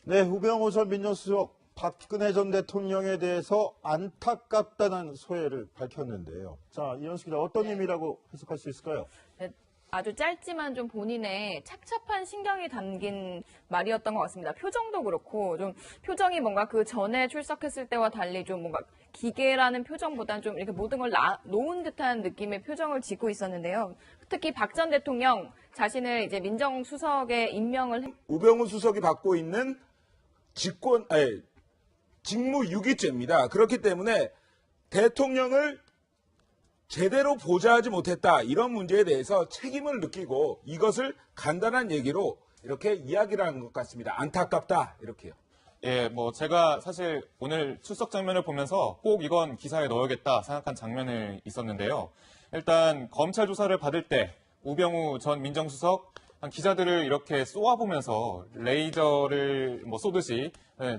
네, 우병우 전 민정수석 박근혜 전 대통령에 대해서 안타깝다는 소회를 밝혔는데요. 자, 이현숙 기자 어떤 의미라고 해석할 수 있을까요? 네, 아주 짧지만 좀 본인의 착잡한 신경이 담긴 말이었던 것 같습니다. 표정도 그렇고 좀 표정이 뭔가 그 전에 출석했을 때와 달리 좀 뭔가 기계라는 표정보다는 좀 이렇게 모든 걸 놓은 듯한 느낌의 표정을 짓고 있었는데요. 특히 박 전 대통령 자신을 이제 민정수석에 임명을 우병우 수석이 받고 있는 직무유기죄입니다. 그렇기 때문에 대통령을 제대로 보좌하지 못했다. 이런 문제에 대해서 책임을 느끼고 이것을 간단한 얘기로 이렇게 이야기를 하는 것 같습니다. 안타깝다. 이렇게요. 예, 제가 사실 오늘 출석 장면을 보면서 꼭 이건 기사에 넣어야겠다 생각한 장면이 있었는데요. 일단 검찰 조사를 받을 때 우병우 전 민정수석 기자들을 이렇게 쏘아보면서 레이저를 쏘듯이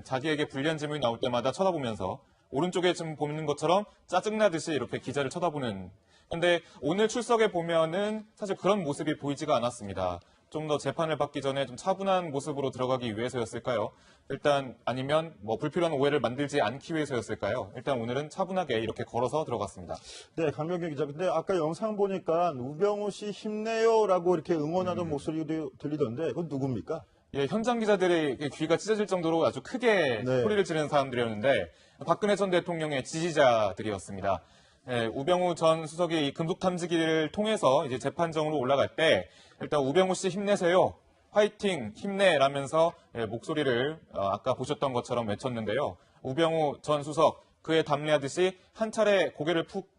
자기에게 불리한 질문이 나올 때마다 쳐다보면서 오른쪽에 지금 보는 것처럼 짜증나듯이 이렇게 기자를 쳐다보는. 근데 오늘 출석에 보면은 사실 그런 모습이 보이지가 않았습니다. 좀 더 재판을 받기 전에 좀 차분한 모습으로 들어가기 위해서였을까요? 일단 아니면 불필요한 오해를 만들지 않기 위해서였을까요? 일단 오늘은 차분하게 이렇게 걸어서 들어갔습니다. 네, 강명경 기자. 근데 아까 영상 보니까 우병우 씨 힘내요라고 이렇게 응원하던 목소리도 들리던데 그건 누굽니까? 예, 현장 기자들의 귀가 찢어질 정도로 아주 크게 네. 소리를 지르는 사람들이었는데 박근혜 전 대통령의 지지자들이었습니다. 예, 우병우 전 수석이 이 금속 탐지기를 통해서 이제 재판정으로 올라갈 때 일단 우병우 씨 힘내세요. 화이팅, 힘내라면서 목소리를 아까 보셨던 것처럼 외쳤는데요. 우병우 전 수석 그에 답례하듯이 한 차례 고개를 푹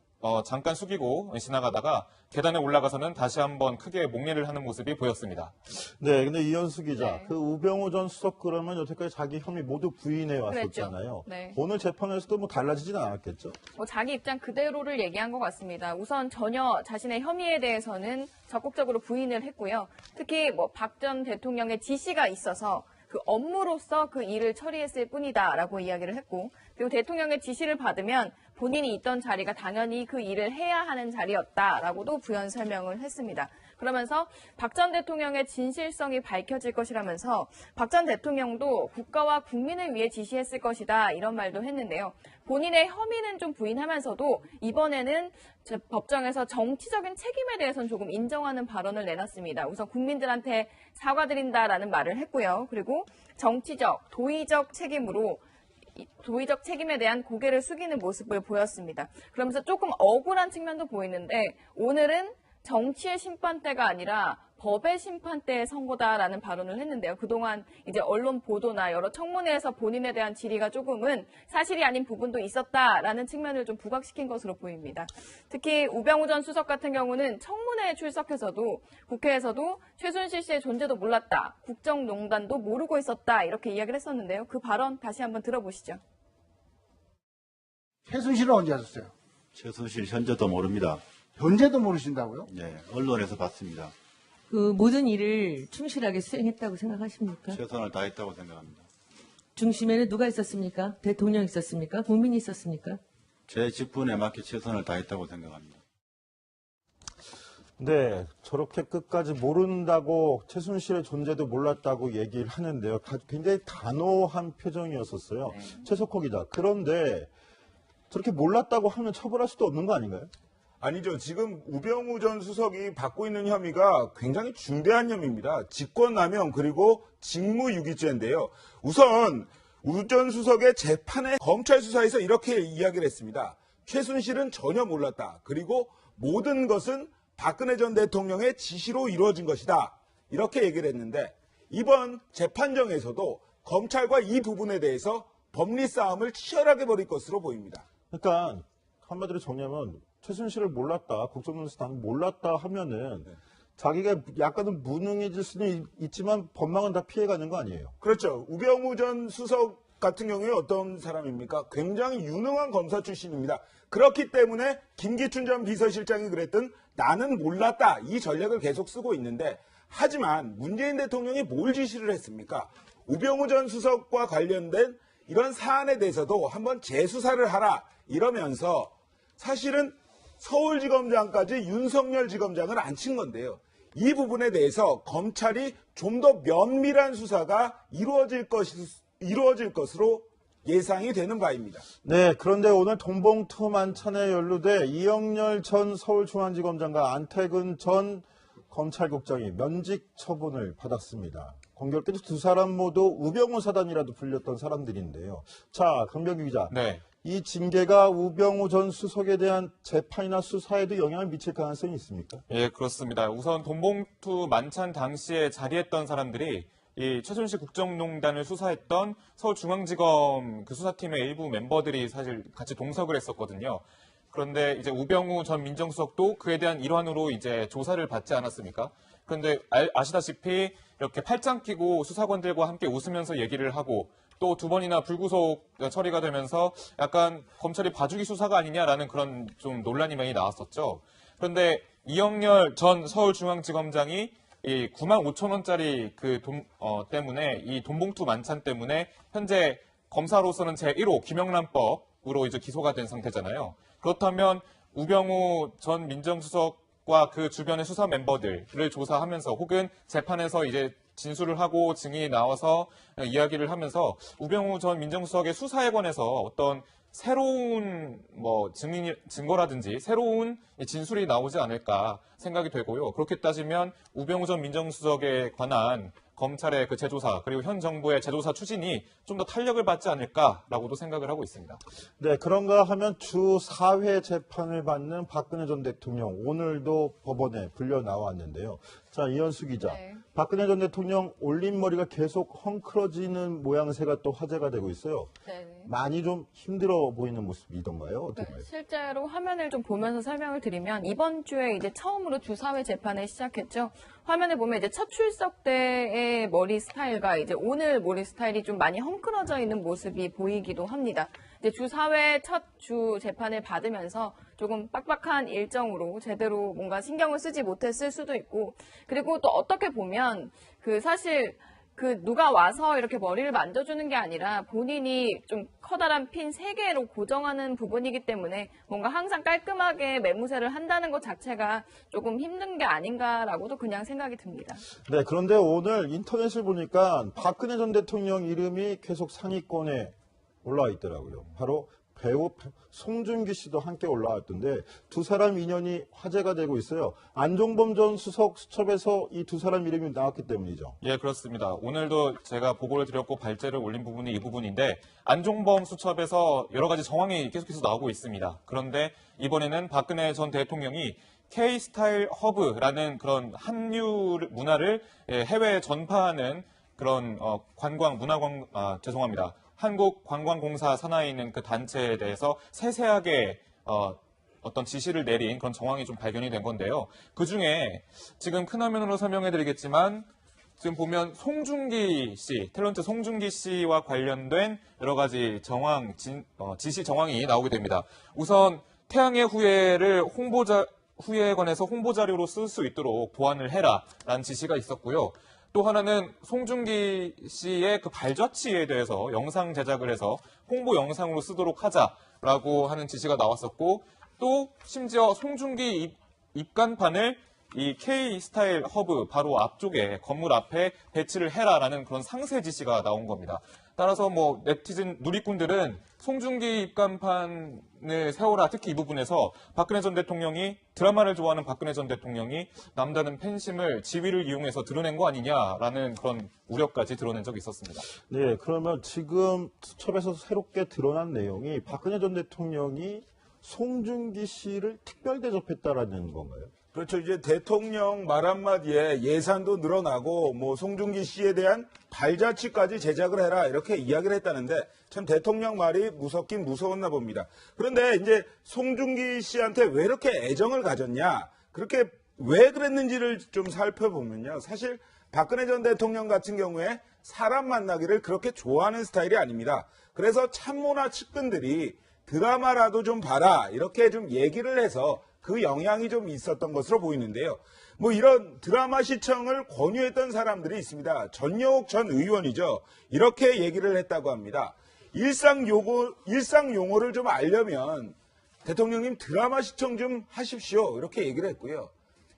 잠깐 숙이고 지나가다가 계단에 올라가서는 다시 한번 크게 목례를 하는 모습이 보였습니다. 네, 근데 이현숙 기자, 네. 그 우병우 전 수석 그러면 여태까지 자기 혐의 모두 부인해 왔었잖아요. 그랬죠. 네. 오늘 재판에서도 달라지진 않았겠죠? 자기 입장 그대로를 얘기한 것 같습니다. 우선 전혀 자신의 혐의에 대해서는 적극적으로 부인을 했고요. 특히 박 전 대통령의 지시가 있어서 그 업무로서 그 일을 처리했을 뿐이다라고 이야기를 했고, 그리고 대통령의 지시를 받으면 본인이 있던 자리가 당연히 그 일을 해야 하는 자리였다라고도 부연 설명을 했습니다. 그러면서 박 전 대통령의 진실성이 밝혀질 것이라면서 박 전 대통령도 국가와 국민을 위해 지시했을 것이다 이런 말도 했는데요. 본인의 혐의는 좀 부인하면서도 이번에는 법정에서 정치적인 책임에 대해서는 조금 인정하는 발언을 내놨습니다. 우선 국민들한테 사과드린다라는 말을 했고요. 그리고 정치적, 도의적 책임에 대한 고개를 숙이는 모습을 보였습니다. 그러면서 조금 억울한 측면도 보이는데 오늘은 정치의 심판대가 아니라 법의 심판대의 선고다라는 발언을 했는데요. 그동안 이제 언론 보도나 여러 청문회에서 본인에 대한 질의가 조금은 사실이 아닌 부분도 있었다라는 측면을 좀 부각시킨 것으로 보입니다. 특히 우병우 전 수석 같은 경우는 청문회에 출석해서도 국회에서도 최순실 씨의 존재도 몰랐다, 국정농단도 모르고 있었다 이렇게 이야기를 했었는데요. 그 발언 다시 한번 들어보시죠. 최순실은 언제 하셨어요? 최순실 현재도 모릅니다. 현재도 모르신다고요? 네, 언론에서 봤습니다. 그 모든 일을 충실하게 수행했다고 생각하십니까? 최선을 다했다고 생각합니다. 중심에는 누가 있었습니까? 대통령이 있었습니까? 국민이 있었습니까? 제 직분에 맞게 최선을 다했다고 생각합니다. 네, 저렇게 끝까지 모른다고 최순실의 존재도 몰랐다고 얘기를 하는데요. 굉장히 단호한 표정이었었어요. 최석호 기자. 그런데 저렇게 몰랐다고 하면 처벌할 수도 없는 거 아닌가요? 아니죠. 지금 우병우 전 수석이 받고 있는 혐의가 굉장히 중대한 혐의입니다. 직권남용 그리고 직무유기죄인데요. 우선 우 전 수석의 재판에 검찰 수사에서 이렇게 이야기를 했습니다. 최순실은 전혀 몰랐다. 그리고 모든 것은 박근혜 전 대통령의 지시로 이루어진 것이다. 이렇게 얘기를 했는데 이번 재판정에서도 검찰과 이 부분에 대해서 법리 싸움을 치열하게 벌일 것으로 보입니다. 그러니까 한마디로 정리하면 최순실을 몰랐다, 국정농단 몰랐다 하면은 자기가 약간은 무능해질 수는 있지만 법망은 다 피해가는 거 아니에요? 그렇죠. 우병우 전 수석 같은 경우에 어떤 사람입니까? 굉장히 유능한 검사 출신입니다. 그렇기 때문에 김기춘 전 비서실장이 그랬던 나는 몰랐다 이 전략을 계속 쓰고 있는데 하지만 문재인 대통령이 뭘 지시를 했습니까? 우병우 전 수석과 관련된 이런 사안에 대해서도 한번 재수사를 하라 이러면서 사실은 서울지검장까지 윤석열 지검장을 앉힌 건데요. 이 부분에 대해서 검찰이 좀 더 면밀한 수사가 이루어질 것으로 예상이 되는 바입니다. 네, 그런데 오늘 돈봉투 만찬에 연루돼 이영렬 전 서울중앙지검장과 안태근 전 검찰국장이 면직 처분을 받았습니다. 공교롭게도 두 사람 모두 우병우 사단이라도 불렸던 사람들인데요. 자, 강병규 기자. 네. 이 징계가 우병우 전 수석에 대한 재판이나 수사에도 영향을 미칠 가능성이 있습니까? 예, 그렇습니다. 우선 돈봉투 만찬 당시에 자리했던 사람들이 이 최순실 국정농단을 수사했던 서울중앙지검 그 수사팀의 일부 멤버들이 사실 같이 동석을 했었거든요. 그런데 이제 우병우 전 민정수석도 그에 대한 일환으로 이제 조사를 받지 않았습니까? 그런데 아시다시피 이렇게 팔짱 끼고 수사관들과 함께 웃으면서 얘기를 하고 또 두 번이나 불구속 처리가 되면서 약간 검찰이 봐주기 수사가 아니냐라는 그런 좀 논란이 많이 나왔었죠. 그런데 이영렬 전 서울중앙지검장이 이 9만 5천 원짜리 그 돈 때문에 이 돈봉투 만찬 때문에 현재 검사로서는 제1호 김영란법으로 이제 기소가 된 상태잖아요. 그렇다면 우병우 전 민정수석과 그 주변의 수사 멤버들을 조사하면서 혹은 재판에서 이제 진술을 하고 증인이 나와서 이야기를 하면서 우병우 전 민정수석의 수사에 관해서 어떤 새로운 증거라든지 새로운 진술이 나오지 않을까 생각이 되고요. 그렇게 따지면 우병우 전 민정수석에 관한 검찰의 그 재조사 그리고 현 정부의 재조사 추진이 좀 더 탄력을 받지 않을까라고도 생각을 하고 있습니다. 네, 그런가 하면 주 4회 재판을 받는 박근혜 전 대통령 오늘도 법원에 불려 나왔는데요. 자, 이현수 기자. 네. 박근혜 전 대통령 올림머리가 계속 헝클어지는 모양새가 또 화제가 되고 있어요. 네. 많이 좀 힘들어 보이는 모습이던가요? 어떤가요? 실제로 화면을 좀 보면서 설명을 드리면 이번 주에 이제 처음으로 주사회 재판을 시작했죠. 화면에 보면 이제 첫 출석 때의 머리 스타일과 이제 오늘 머리 스타일이 좀 많이 헝클어져 있는 모습이 보이기도 합니다. 이제 주사회 첫 주 재판을 받으면서 조금 빡빡한 일정으로 제대로 뭔가 신경을 쓰지 못했을 수도 있고, 그리고 또 어떻게 보면 사실 누가 와서 이렇게 머리를 만져주는 게 아니라 본인이 좀 커다란 핀 3개로 고정하는 부분이기 때문에 뭔가 항상 깔끔하게 매무새를 한다는 것 자체가 조금 힘든 게 아닌가라고도 그냥 생각이 듭니다. 네, 그런데 오늘 인터넷을 보니까 박근혜 전 대통령 이름이 계속 상위권에 올라와 있더라고요. 바로 배우 송중기 씨도 함께 올라왔던데 두 사람 인연이 화제가 되고 있어요. 안종범 전 수석 수첩에서 이 두 사람 이름이 나왔기 때문이죠. 예, 그렇습니다. 오늘도 제가 보고를 드렸고 발제를 올린 부분이 이 부분인데 안종범 수첩에서 여러 가지 정황이 계속해서 나오고 있습니다. 그런데 이번에는 박근혜 전 대통령이 K-스타일 허브라는 그런 한류 문화를 해외에 전파하는 그런 죄송합니다. 한국관광공사 산하에 있는 그 단체에 대해서 세세하게 어떤 지시를 내린 그런 정황이 좀 발견이 된 건데요. 그 중에 지금 큰 화면으로 설명해 드리겠지만 지금 보면 송중기 씨, 탤런트 송중기 씨와 관련된 여러 가지 지시 정황이 나오게 됩니다. 우선 태양의 후예를 후예에 관해서 홍보자료로 쓸 수 있도록 보완을 해라라는 지시가 있었고요. 또 하나는 송중기 씨의 그 발자취에 대해서 영상 제작을 해서 홍보 영상으로 쓰도록 하자라고 하는 지시가 나왔었고, 또 심지어 송중기 입간판을 이 K-스타일 허브 바로 앞쪽에 건물 앞에 배치를 해라라는 그런 상세 지시가 나온 겁니다. 따라서 네티즌 누리꾼들은 송중기 입간판을 세워라, 특히 이 부분에서 박근혜 전 대통령이 드라마를 좋아하는 박근혜 전 대통령이 남다른 팬심을 지위를 이용해서 드러낸 거 아니냐라는 그런 우려까지 드러낸 적이 있었습니다. 네, 그러면 지금 수첩에서 새롭게 드러난 내용이 박근혜 전 대통령이 송중기 씨를 특별 대접했다라는 건가요? 그렇죠. 이제 대통령 말 한마디에 예산도 늘어나고 송중기 씨에 대한 발자취까지 제작을 해라 이렇게 이야기를 했다는데 참 대통령 말이 무섭긴 무서웠나 봅니다. 그런데 이제 송중기 씨한테 왜 이렇게 애정을 가졌냐, 그렇게 왜 그랬는지를 좀 살펴보면요. 사실 박근혜 전 대통령 같은 경우에 사람 만나기를 그렇게 좋아하는 스타일이 아닙니다. 그래서 참모나 측근들이 드라마라도 좀 봐라 이렇게 좀 얘기를 해서 그 영향이 좀 있었던 것으로 보이는데요. 이런 드라마 시청을 권유했던 사람들이 있습니다. 전여옥 전 의원이죠. 이렇게 얘기를 했다고 합니다. 일상 용어를 좀 알려면 대통령님 드라마 시청 좀 하십시오. 이렇게 얘기를 했고요.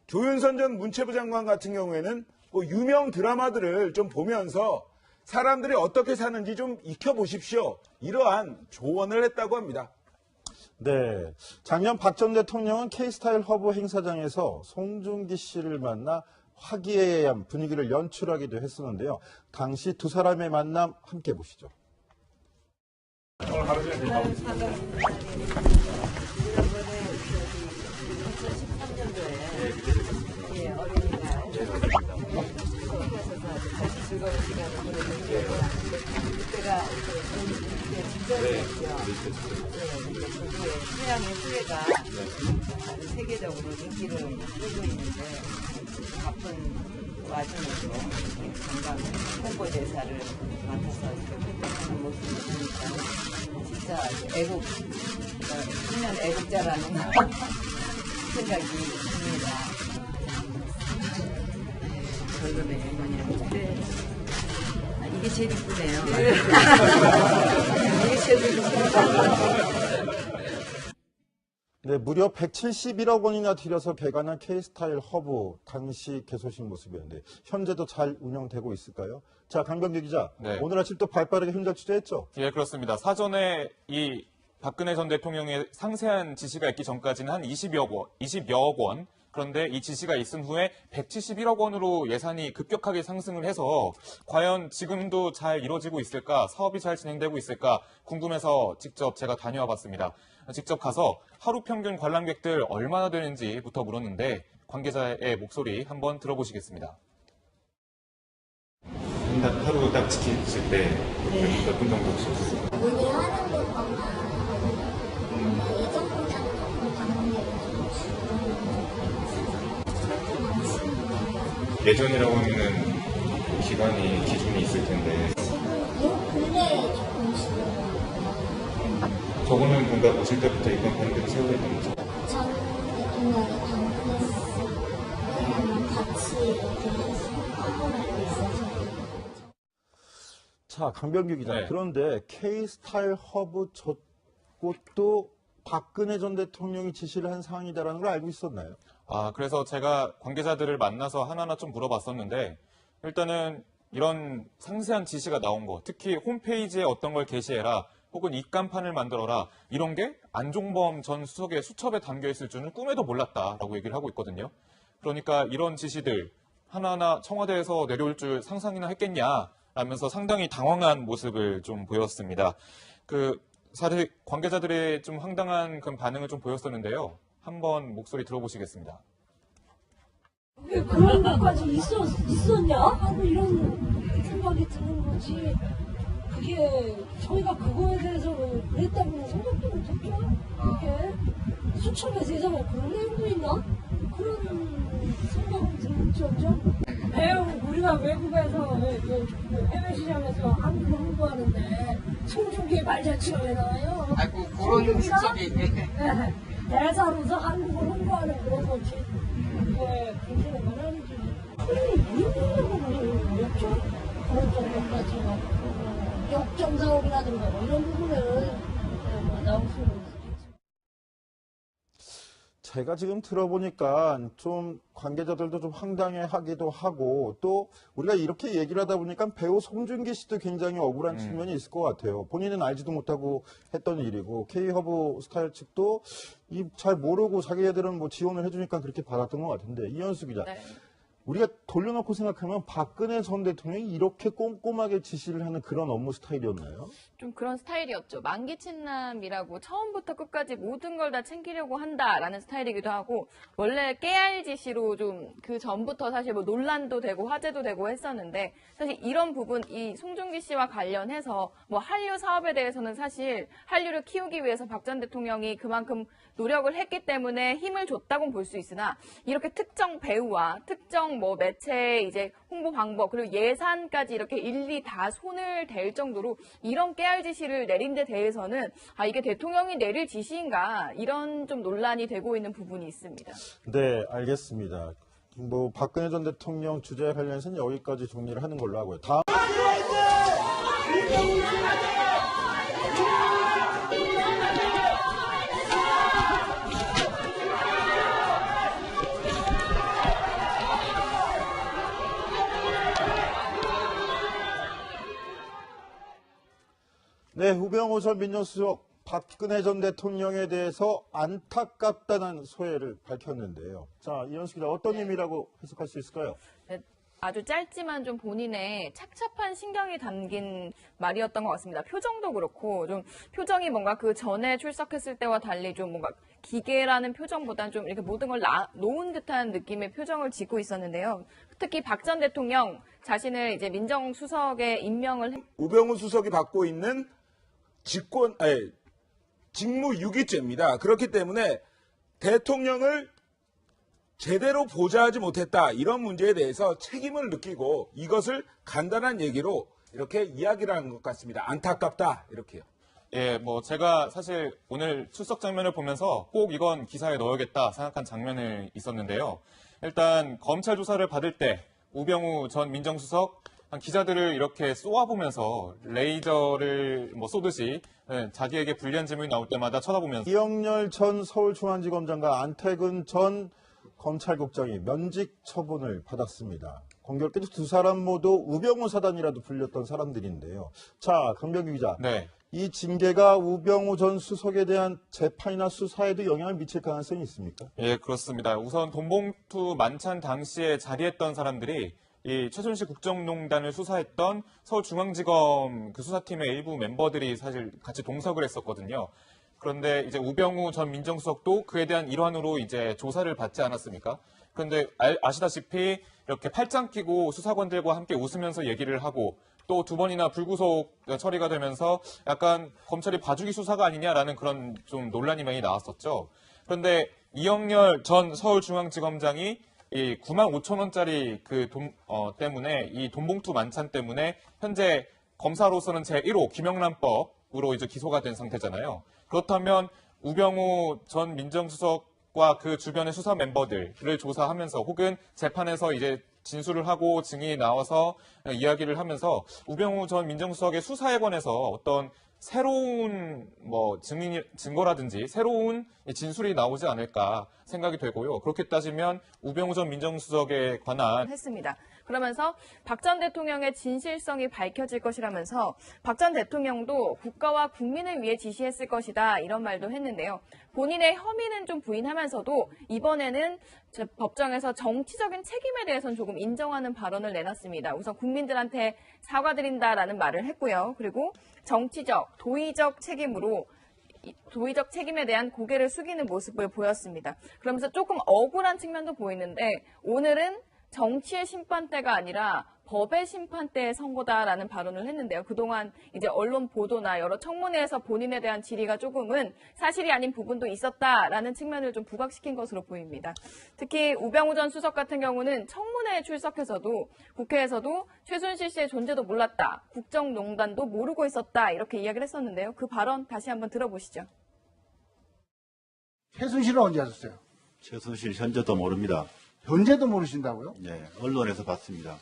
조윤선 전 문체부 장관 같은 경우에는 뭐 유명 드라마들을 좀 보면서 사람들이 어떻게 사는지 좀 익혀보십시오. 이러한 조언을 했다고 합니다. 네. 작년 박 전 대통령은 K스타일 허브 행사장에서 송중기 씨를 만나 화기애애한 분위기를 연출하기도 했었는데요. 당시 두 사람의 만남 함께 보시죠. 즐거운 시간을 보내는데 그때가 저도의 서양의 후예가 세계적으로 인기를 끌고 있는데 바쁜 와중에도 관광 홍보대사를 맡아서 협력하는 모습을 보니까 진짜 애국, 청년 애국자라는 생각이 듭니다. 결론에 뭐냐면 이게 제일 이쁘네요. 이게 제일 이쁘네요. 네, 무려 171억 원이나 들여서 개관한 K스타일 허브 당시 개소식 모습이었는데 현재도 잘 운영되고 있을까요? 자, 강병규 기자. 네. 오늘 아침 또 발빠르게 현장 취재했죠? 예, 그렇습니다. 사전에 이 박근혜 전 대통령의 상세한 지시가 있기 전까지는 한 20여억 원. 그런데 이 지시가 있은 후에 171억 원으로 예산이 급격하게 상승을 해서 과연 지금도 잘 이루어지고 있을까, 사업이 잘 진행되고 있을까 궁금해서 직접 제가 다녀와 봤습니다. 직접 가서 하루 평균 관람객들 얼마나 되는지부터 물었는데 관계자의 목소리 한번 들어보시겠습니다. 하루 딱 지키실 때 몇 분 정도 지키세요? 문을 하는 데거나 예전 공장을 가는 데 예전이라고 하면은 기간이 기준이 있을 텐데 요 근래에 조금씩 저거는 뭔가 오실 때부터 이번 계획을 세우고 있던 거죠? 전 대통령이 방문했을 때 같이 이렇게 해서 하고 있어서 자, 강병규 기자. 네. 그런데 K스타일 허브 저곳도 박근혜 전 대통령이 지시를 한 사항이다라는 걸 알고 있었나요? 그래서 제가 관계자들을 만나서 하나하나 좀 물어봤었는데 일단은 이런 상세한 지시가 나온 거, 특히 홈페이지에 어떤 걸 게시해라 혹은 입간판을 만들어라 이런 게 안종범 전 수석의 수첩에 담겨 있을 줄은 꿈에도 몰랐다라고 얘기를 하고 있거든요. 그러니까 이런 지시들 하나하나 청와대에서 내려올 줄 상상이나 했겠냐라면서 상당히 당황한 모습을 좀 보였습니다. 사실 관계자들의 좀 황당한 그런 반응을 좀 보였었는데요. 한번 목소리 들어보시겠습니다. 왜 그런 것까지 있었냐? 하고 이런 생각이 드는 거지. 그게 저희가 그거에 대해서 그랬다고는 생각도 못했죠. 그게 수첩에 세상에 그런 내용도 있나? 그런 생각은 들었죠. 배우 우리가 외국에서 해외 시장에서 한국을 홍보하는데 송중기의 발자취가 왜 나와요? 아이고 그런 수첩이 대사로서 한국을 홍보하는 그런 거지. 왜 그렇게 말하는지. 뭐였죠? 그런 정도까지 역정 사업이라든가 뭐 이런 부분은 나올 수는 있겠죠. 제가 지금 들어보니까 좀 관계자들도 좀 황당해하기도 하고 또 우리가 이렇게 얘기를 하다 보니까 배우 송중기 씨도 굉장히 억울한 측면이 있을 것 같아요. 본인은 알지도 못하고 했던 일이고 K허브 스타일 측도 잘 모르고 자기네들은 뭐 지원을 해주니까 그렇게 받았던 것 같은데 이현수 기자. 네. 우리가 돌려놓고 생각하면 박근혜 전 대통령이 이렇게 꼼꼼하게 지시를 하는 그런 업무 스타일이었나요? 좀 그런 스타일이었죠. 만기친남이라고 처음부터 끝까지 모든 걸 다 챙기려고 한다라는 스타일이기도 하고 원래 깨알 지시로 좀 그 전부터 사실 뭐 논란도 되고 화제도 되고 했었는데 사실 이런 부분 이 송중기 씨와 관련해서 뭐 한류 사업에 대해서는 사실 한류를 키우기 위해서 박 전 대통령이 그만큼 노력을 했기 때문에 힘을 줬다고 볼 수 있으나 이렇게 특정 배우와 특정 뭐 매체의 이제 홍보 방법 그리고 예산까지 이렇게 일일이 다 손을 댈 정도로 이런 깨알 지시를 내린 데 대해서는 이게 대통령이 내릴 지시인가 이런 좀 논란이 되고 있는 부분이 있습니다. 네, 알겠습니다. 뭐 박근혜 전 대통령 주제에 관련해서는 여기까지 정리를 하는 걸로 하고요. 다음 네, 우병우 전 민정수석 박근혜 전 대통령에 대해서 안타깝다는 소회를 밝혔는데요. 자, 이현수 기자 어떤 의미라고 해석할 수 있을까요? 네, 아주 짧지만 좀 본인의 착잡한 신경이 담긴 말이었던 것 같습니다. 표정도 그렇고 좀 표정이 뭔가 그 전에 출석했을 때와 달리 좀 뭔가 기계라는 표정보다는 좀 이렇게 모든 걸 놓은 듯한 느낌의 표정을 짓고 있었는데요. 특히 박 전 대통령 자신을 이제 민정수석에 임명을 우병우 수석이 받고 있는 직무유기죄입니다. 그렇기 때문에 대통령을 제대로 보좌하지 못했다. 이런 문제에 대해서 책임을 느끼고 이것을 간단한 얘기로 이렇게 이야기를 하는 것 같습니다. 안타깝다. 이렇게요. 예, 뭐 제가 사실 오늘 출석 장면을 보면서 꼭 이건 기사에 넣어야겠다 생각한 장면이 있었는데요. 일단 검찰 조사를 받을 때 우병우 전 민정수석 기자들을 이렇게 쏘아보면서 레이저를 뭐 쏘듯이 자기에게 불리한 질문이 나올 때마다 쳐다보면서 이영렬 전 서울중앙지검장과 안태근 전 검찰국장이 면직 처분을 받았습니다. 공교롭게도 두 사람 모두 우병우 사단이라도 불렸던 사람들인데요. 자, 강병규 기자. 네. 이 징계가 우병우 전 수석에 대한 재판이나 수사에도 영향을 미칠 가능성이 있습니까? 예, 그렇습니다. 우선 돈봉투 만찬 당시에 자리했던 사람들이 이 최순실 국정농단을 수사했던 서울중앙지검 그 수사팀의 일부 멤버들이 사실 같이 동석을 했었거든요. 그런데 이제 우병우 전 민정수석도 그에 대한 일환으로 이제 조사를 받지 않았습니까? 그런데 아시다시피 이렇게 팔짱 끼고 수사관들과 함께 웃으면서 얘기를 하고 또 두 번이나 불구속 처리가 되면서 약간 검찰이 봐주기 수사가 아니냐라는 그런 좀 논란이 많이 나왔었죠. 그런데 이영렬 전 서울중앙지검장이 이 9만 5천 원짜리 그 돈 때문에 이 돈봉투 만찬 때문에 현재 검사로서는 제1호 김영란법으로 이제 기소가 된 상태잖아요. 그렇다면 우병우 전 민정수석과 그 주변의 수사 멤버들을 조사하면서 혹은 재판에서 이제 진술을 하고 증인이 나와서 이야기를 하면서 우병우 전 민정수석의 수사에 관해서 어떤 새로운 뭐 증거라든지 새로운 진술이 나오지 않을까 생각이 되고요. 그렇게 따지면 우병우 전 민정수석에 관한 했습니다. 그러면서 박 전 대통령의 진실성이 밝혀질 것이라면서 박 전 대통령도 국가와 국민을 위해 지시했을 것이다 이런 말도 했는데요. 본인의 혐의는 좀 부인하면서도 이번에는 법정에서 정치적인 책임에 대해서는 조금 인정하는 발언을 내놨습니다. 우선 국민들한테 사과드린다라는 말을 했고요. 그리고 정치적, 도의적 책임에 대한 고개를 숙이는 모습을 보였습니다. 그러면서 조금 억울한 측면도 보이는데 오늘은 정치의 심판대가 아니라 법의 심판대의 선고다라는 발언을 했는데요. 그동안 이제 언론 보도나 여러 청문회에서 본인에 대한 질의가 조금은 사실이 아닌 부분도 있었다라는 측면을 좀 부각시킨 것으로 보입니다. 특히 우병우 전 수석 같은 경우는 청문회에 출석해서도 국회에서도 최순실 씨의 존재도 몰랐다, 국정농단도 모르고 있었다 이렇게 이야기를 했었는데요. 그 발언 다시 한번 들어보시죠. 최순실은 언제 하셨어요? 최순실 현재도 모릅니다. 현재도 모르신다고요? 네, 언론에서 봤습니다.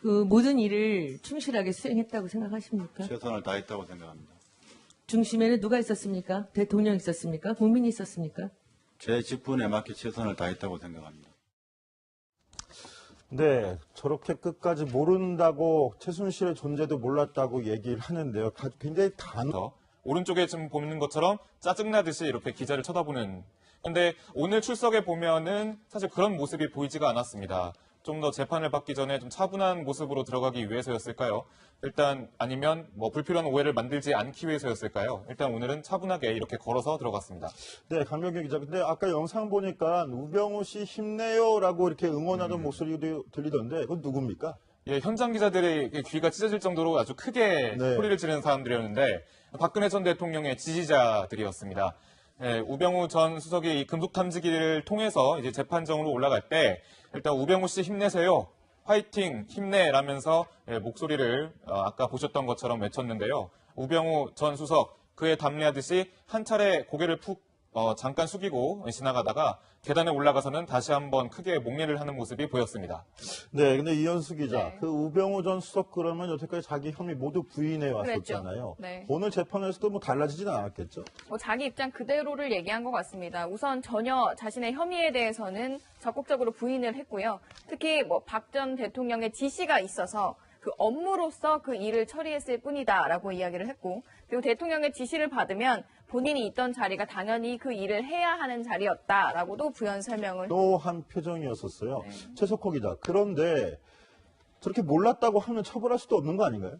그 모든 일을 충실하게 수행했다고 생각하십니까? 최선을 다했다고 생각합니다. 중심에는 누가 있었습니까? 대통령이 있었습니까? 국민이 있었습니까? 제 직분에 맞게 최선을 다했다고 생각합니다. 네, 저렇게 끝까지 모른다고 최순실의 존재도 몰랐다고 얘기를 하는데요. 굉장히 오른쪽에 지금 보는 것처럼 짜증나듯이 이렇게 기자를 쳐다보는. 근데 오늘 출석에 보면은 사실 그런 모습이 보이지가 않았습니다. 좀 더 재판을 받기 전에 좀 차분한 모습으로 들어가기 위해서였을까요? 일단 아니면 뭐 불필요한 오해를 만들지 않기 위해서였을까요? 일단 오늘은 차분하게 이렇게 걸어서 들어갔습니다. 네, 강병규 기자. 근데 아까 영상 보니까 우병우 씨 힘내요라고 이렇게 응원하는 목소리도 들리던데 그건 누굽니까? 예, 현장 기자들의 귀가 찢어질 정도로 아주 크게 네. 소리를 지르는 사람들이었는데 박근혜 전 대통령의 지지자들이었습니다. 예, 우병우 전 수석이 이 금속 탐지기를 통해서 이제 재판정으로 올라갈 때 일단 우병우 씨 힘내세요. 화이팅, 힘내라면서 목소리를 아까 보셨던 것처럼 외쳤는데요. 우병우 전 수석 그에 답례하듯이 한 차례 고개를 푹 잠깐 숙이고 지나가다가 계단에 올라가서는 다시 한번 크게 목례를 하는 모습이 보였습니다. 네, 근데 이현수 기자, 네. 그 우병우 전 수석 그러면 여태까지 자기 혐의 모두 부인해 왔었잖아요. 네. 오늘 재판에서도 뭐 달라지지는 않았겠죠? 자기 입장 그대로를 얘기한 것 같습니다. 우선 전혀 자신의 혐의에 대해서는 적극적으로 부인을 했고요. 특히 박 전 대통령의 지시가 있어서 그 업무로서 그 일을 처리했을 뿐이다라고 이야기를 했고, 그리고 대통령의 지시를 받으면 본인이 있던 자리가 당연히 그 일을 해야 하는 자리였다라고도 부연 설명을 단호한 표정이었었어요. 최석호 기자. 그런데 저렇게 몰랐다고 하면 처벌할 수도 없는 거 아닌가요?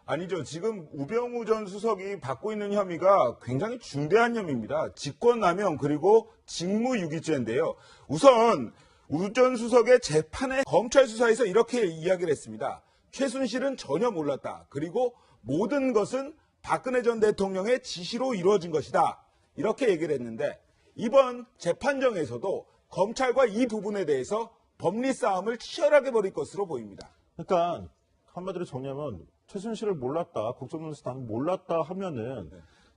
아니죠. 지금 우병우 전 수석이 받고 있는 혐의가 굉장히 중대한 혐의입니다. 직권남용 그리고 직무유기죄인데요. 우선 우 전 수석의 재판에 검찰 수사에서 이렇게 이야기를 했습니다. 최순실은 전혀 몰랐다. 그리고 모든 것은 박근혜 전 대통령의 지시로 이루어진 것이다. 이렇게 얘기를 했는데 이번 재판정에서도 검찰과 이 부분에 대해서 법리 싸움을 치열하게 벌일 것으로 보입니다. 그러니까 한마디로 정리하면 최순실을 몰랐다, 국정농단 당 몰랐다 하면은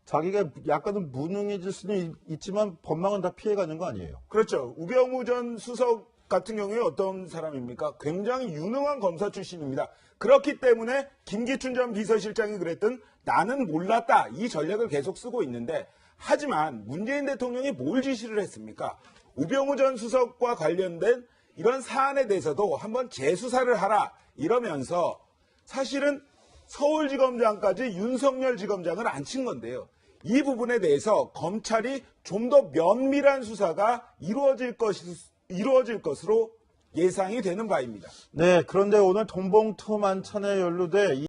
자기가 약간은 무능해질 수는 있지만 법망은 다 피해가는 거 아니에요? 그렇죠. 우병우 전 수석 같은 경우에 어떤 사람입니까? 굉장히 유능한 검사 출신입니다. 그렇기 때문에 김기춘 전 비서실장이 그랬던 나는 몰랐다 이 전략을 계속 쓰고 있는데 하지만 문재인 대통령이 뭘 지시를 했습니까? 우병우 전 수석과 관련된 이런 사안에 대해서도 한번 재수사를 하라 이러면서 사실은 서울지검장까지 윤석열 지검장을 앉힌 건데요. 이 부분에 대해서 검찰이 좀 더 면밀한 수사가 이루어질 것으로 예상이 되는 바입니다. 네, 그런데 오늘 돈봉투 만찬에 연루돼